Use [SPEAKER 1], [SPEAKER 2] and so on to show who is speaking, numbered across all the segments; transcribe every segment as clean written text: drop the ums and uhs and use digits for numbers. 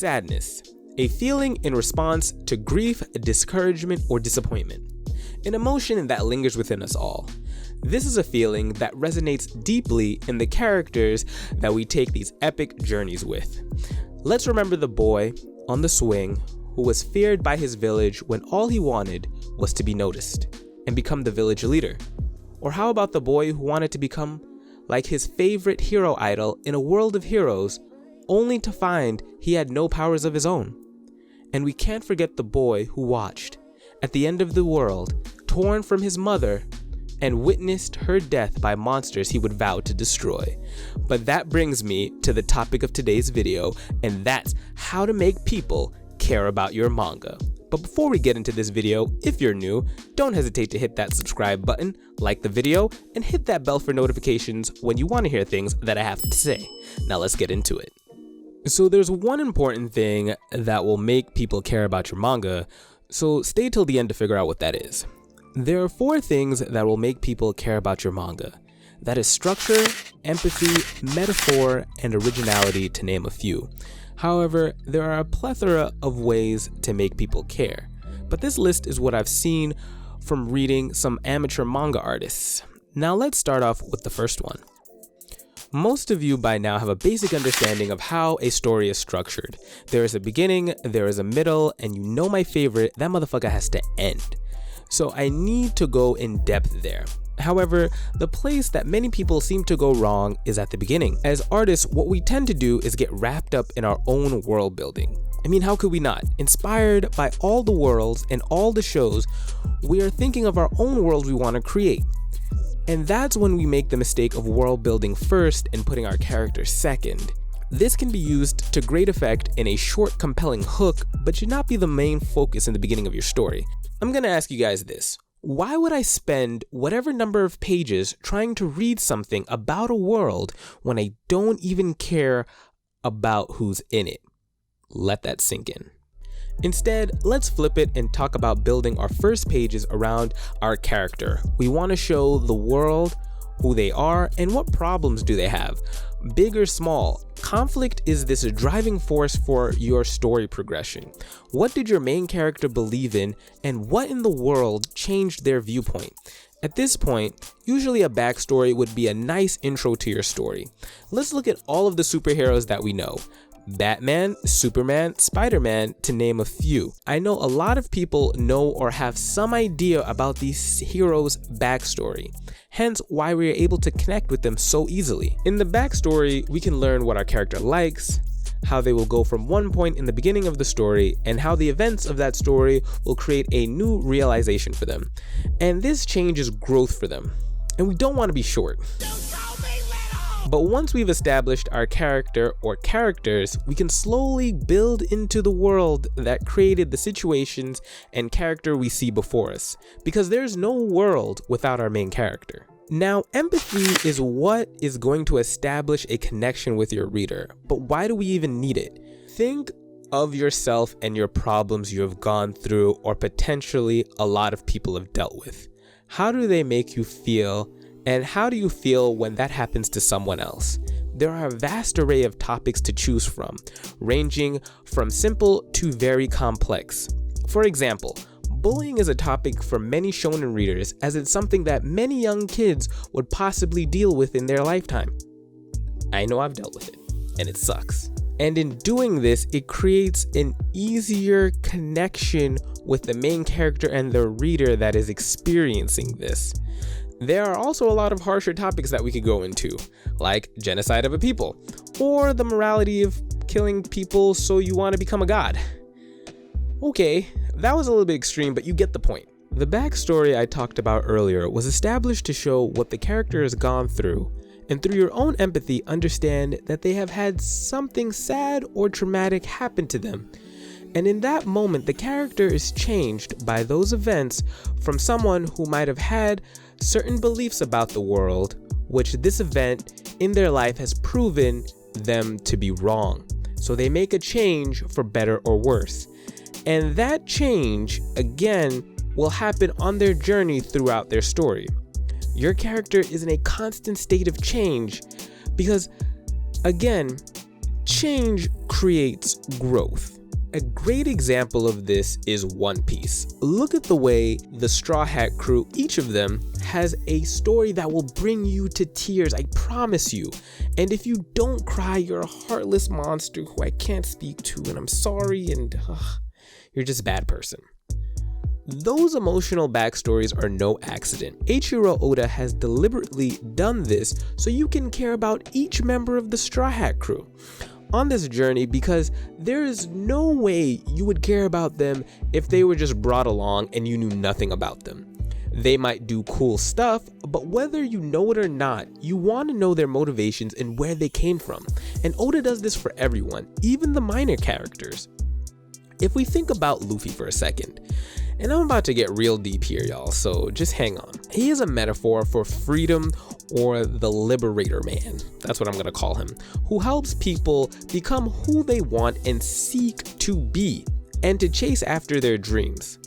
[SPEAKER 1] Sadness, a feeling in response to grief, discouragement, or disappointment. An emotion that lingers within us all. This is a feeling that resonates deeply in the characters that we take these epic journeys with. Let's remember the boy on the swing who was feared by his village when all he wanted was to be noticed and become the village leader. Or how about the boy who wanted to become like his favorite hero idol in a world of heroes, only to find he had no powers of his own? And we can't forget the boy who watched, at the end of the world, torn from his mother, and witnessed her death by monsters he would vow to destroy. But that brings me to the topic of today's video, and that's how to make people care about your manga. But before we get into this video, if you're new, don't hesitate to hit that subscribe button, like the video, and hit that bell for notifications when you want to hear things that I have to say. Now let's get into it. So there's one important thing that will make people care about your manga, so stay till the end to figure out what that is. There are 4 things that will make people care about your manga. That is structure, empathy, metaphor, and originality, to name a few. However, there are a plethora of ways to make people care. But this list is what I've seen from reading some amateur manga artists. Now let's start off with the first one. Most of you by now have a basic understanding of how a story is structured. There is a beginning, there is a middle, and you know my favorite, that motherfucker has to end. So I need to go in depth there. However, the place that many people seem to go wrong is at the beginning. As artists, what we tend to do is get wrapped up in our own world building. I mean, how could we not? Inspired by all the worlds and all the shows, we are thinking of our own worlds we want to create. And that's when we make the mistake of world building first and putting our character second. This can be used to great effect in a short, compelling hook, but should not be the main focus in the beginning of your story. I'm gonna ask you guys this. Why would I spend whatever number of pages trying to read something about a world when I don't even care about who's in it? Let that sink in. Instead, let's flip it and talk about building our first pages around our character. We want to show the world who they are and what problems do they have. Big or small, conflict is this driving force for your story progression. What did your main character believe in, and what in the world changed their viewpoint? At this point, usually a backstory would be a nice intro to your story. Let's look at all of the superheroes that we know. Batman, Superman, Spider-Man, to name a few. I know a lot of people know or have some idea about these heroes' backstory, hence why we are able to connect with them so easily. In the backstory, we can learn what our character likes, how they will go from one point in the beginning of the story, and how the events of that story will create a new realization for them. And this change is growth for them. And we don't want to be short. But once we've established our character or characters, we can slowly build into the world that created the situations and character we see before us, because there's no world without our main character. Now, empathy is what is going to establish a connection with your reader, but why do we even need it? Think of yourself and your problems you have gone through, or potentially a lot of people have dealt with. How do they make you feel? And how do you feel when that happens to someone else? There are a vast array of topics to choose from, ranging from simple to very complex. For example, bullying is a topic for many shonen readers, as it's something that many young kids would possibly deal with in their lifetime. I know I've dealt with it, and it sucks. And in doing this, it creates an easier connection with the main character and the reader that is experiencing this. There are also a lot of harsher topics that we could go into, like genocide of a people, or the morality of killing people so you want to become a god. Okay, that was a little bit extreme, but you get the point. The backstory I talked about earlier was established to show what the character has gone through, and through your own empathy, understand that they have had something sad or traumatic happen to them. And in that moment, the character is changed by those events from someone who might have had certain beliefs about the world, which this event in their life has proven them to be wrong. So they make a change for better or worse. And that change, again, will happen on their journey throughout their story. Your character is in a constant state of change because, again, change creates growth. A great example of this is One Piece. Look at the way the Straw Hat crew, each of them, has a story that will bring you to tears, I promise you. And if you don't cry, you're a heartless monster who I can't speak to, and I'm sorry, and you're just a bad person. Those emotional backstories are no accident. Eiichiro Oda has deliberately done this so you can care about each member of the Straw Hat crew on this journey, because there is no way you would care about them if they were just brought along and you knew nothing about them. They might do cool stuff, but whether you know it or not, you want to know their motivations and where they came from. And Oda does this for everyone, even the minor characters. If we think about Luffy for a second, and I'm about to get real deep here, y'all, so just hang on. He is a metaphor for freedom, or the liberator man, that's what I'm gonna call him, who helps people become who they want and seek to be, and to chase after their dreams.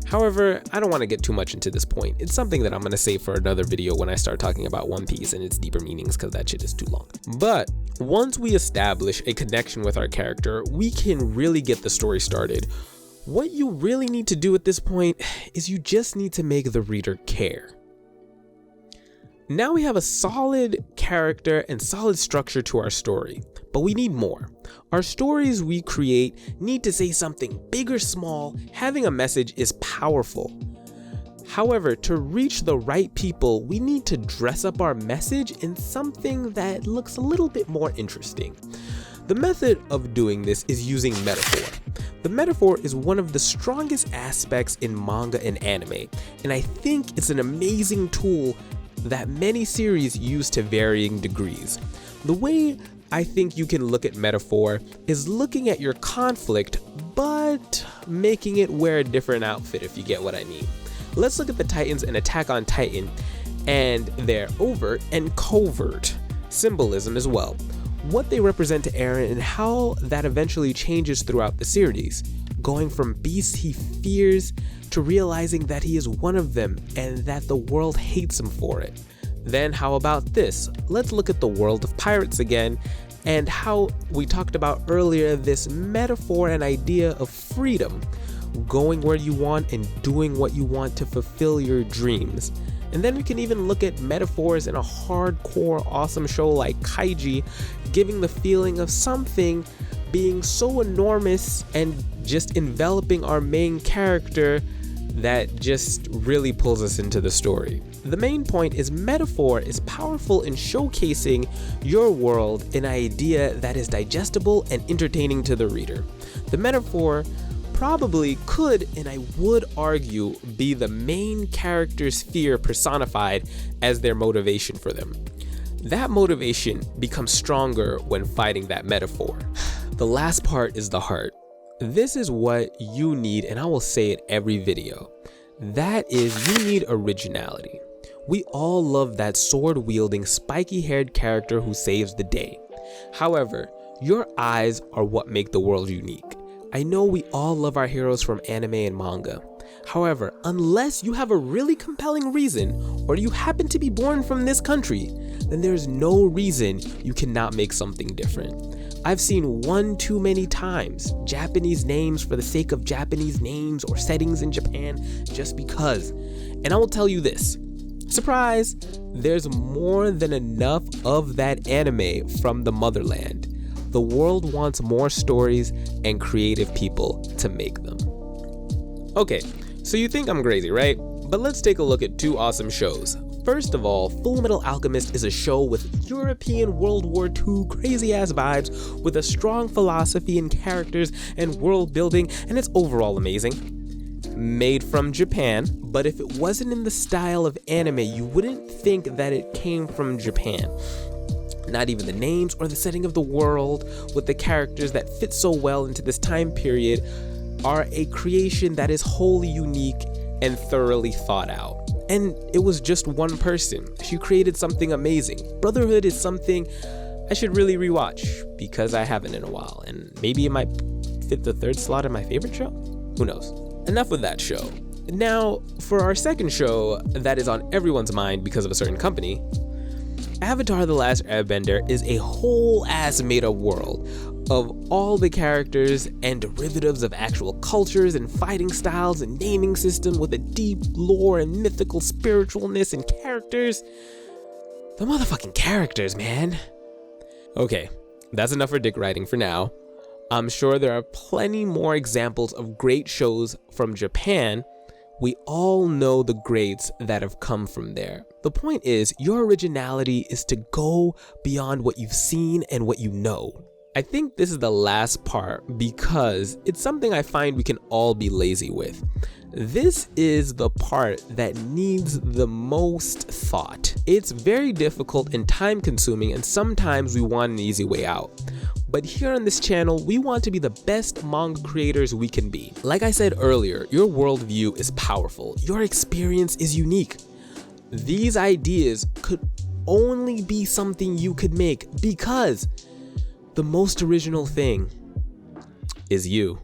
[SPEAKER 1] However, I don't want to get too much into this point. It's something that I'm going to save for another video when I start talking about One Piece and its deeper meanings, because that shit is too long. But once we establish a connection with our character, we can really get the story started. What you really need to do at this point is you just need to make the reader care. Now we have a solid character and solid structure to our story, but we need more. Our stories we create need to say something big or small. Having a message is powerful. However, to reach the right people, we need to dress up our message in something that looks a little bit more interesting. The method of doing this is using metaphor. The metaphor is one of the strongest aspects in manga and anime, and I think it's an amazing tool that many series use to varying degrees. The way I think you can look at metaphor is looking at your conflict, but making it wear a different outfit, if you get what I mean. Let's look at the Titans and Attack on Titan and their overt and covert symbolism as well. What they represent to Eren and how that eventually changes throughout the series, going from beasts he fears to realizing that he is one of them and that the world hates him for it. Then how about this? Let's look at the world of pirates again, and how we talked about earlier this metaphor and idea of freedom, going where you want and doing what you want to fulfill your dreams. And then we can even look at metaphors in a hardcore awesome show like Kaiji, giving the feeling of something being so enormous and just enveloping our main character that just really pulls us into the story. The main point is metaphor is powerful in showcasing your world an idea that is digestible and entertaining to the reader. The metaphor probably could, and I would argue, be the main character's fear personified as their motivation for them. That motivation becomes stronger when fighting that metaphor. The last part is the heart. This is what you need, and I will say it every video. That is, you need originality. We all love that sword-wielding, spiky-haired character who saves the day. However, your eyes are what make the world unique. I know we all love our heroes from anime and manga. However, unless you have a really compelling reason, or you happen to be born from this country, then there's no reason you cannot make something different. I've seen one too many times Japanese names for the sake of Japanese names or settings in Japan just because. And I will tell you this, surprise, there's more than enough of that anime from the motherland. The world wants more stories and creative people to make them. Okay, so you think I'm crazy, right? But let's take a look at two awesome shows. First of all, Full Metal Alchemist is a show with European World War II crazy-ass vibes with a strong philosophy and characters and world building, and it's overall amazing. Made from Japan, but if it wasn't in the style of anime, you wouldn't think that it came from Japan. Not even the names or the setting of the world with the characters that fit so well into this time period are a creation that is wholly unique and thoroughly thought out. And it was just one person. She created something amazing. Brotherhood is something I should really rewatch because I haven't in a while, and maybe it might fit the third slot of my favorite show? Who knows? Enough with that show. Now, for our second show that is on everyone's mind because of a certain company, Avatar: The Last Airbender is a whole ass made up world of all the characters and derivatives of actual cultures and fighting styles and naming system with a deep lore and mythical spiritualness and characters. The motherfucking characters, man. Okay, that's enough for dick riding for now. I'm sure there are plenty more examples of great shows from Japan. We all know the greats that have come from there. The point is, your originality is to go beyond what you've seen and what you know. I think this is the last part because it's something I find we can all be lazy with. This is the part that needs the most thought. It's very difficult and time consuming, and sometimes we want an easy way out. But here on this channel, we want to be the best manga creators we can be. Like I said earlier, your worldview is powerful. Your experience is unique. These ideas could only be something you could make because the most original thing is you.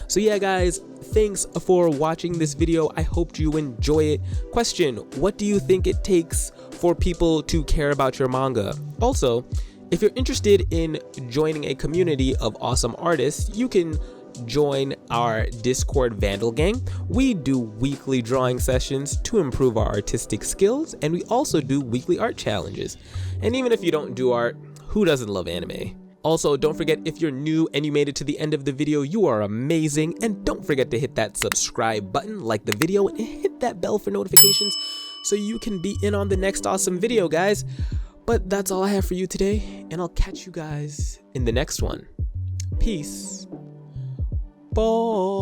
[SPEAKER 1] So yeah guys, thanks for watching this video. I hope you enjoy it. Question, what do you think it takes for people to care about your manga? Also, if you're interested in joining a community of awesome artists, you can join our Discord Vandal Gang. We do weekly drawing sessions to improve our artistic skills, and we also do weekly art challenges. And even if you don't do art, who doesn't love anime? Also, don't forget, if you're new and you made it to the end of the video, you are amazing. And don't forget to hit that subscribe button, like the video, and hit that bell for notifications so you can be in on the next awesome video, guys. But that's all I have for you today, and I'll catch you guys in the next one. Peace. Bye.